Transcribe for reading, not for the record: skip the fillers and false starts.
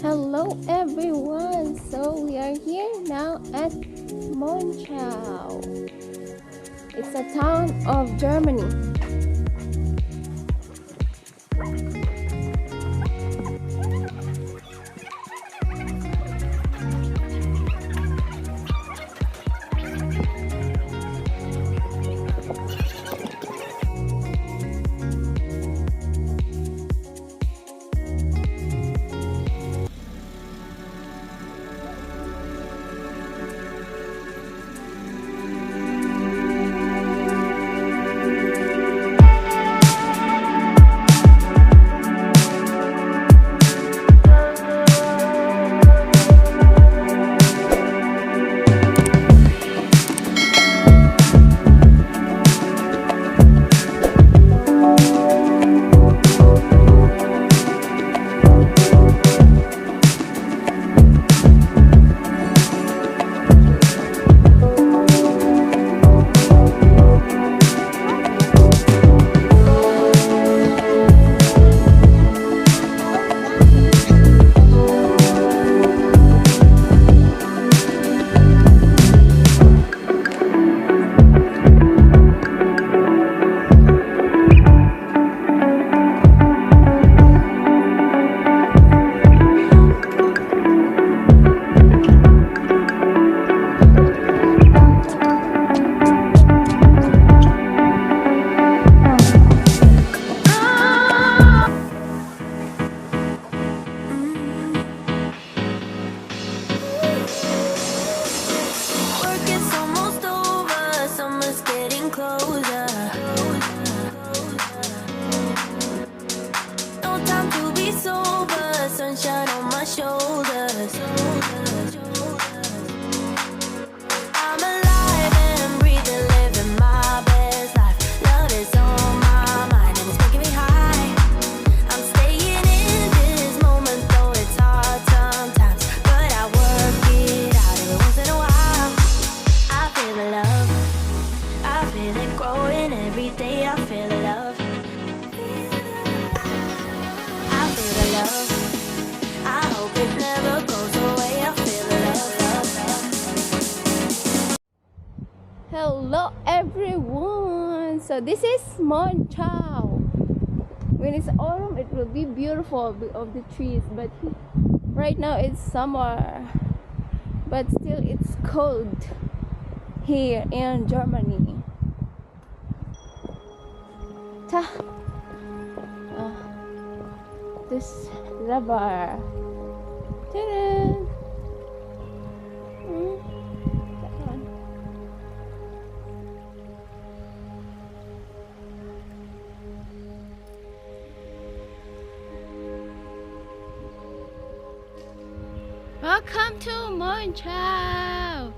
Hello everyone, so we are here now at Monschau. It's a town of Germany. Sunshine on my shoulders. I'm alive and breathing, living my best life. Love is on my mind and it's making me high. I'm staying in this moment, though it's hard sometimes, but I work it out every once in a while. I feel the love, I feel it growing every day. I feel the love, I feel the love. I hope it never goes away. I feel the love. Hello everyone, so this is Monschau. When it's autumn it will be beautiful of the trees, but right now it's summer, but still it's cold here in Germany. This rubber. Ta-da! That one. Welcome to Monschau.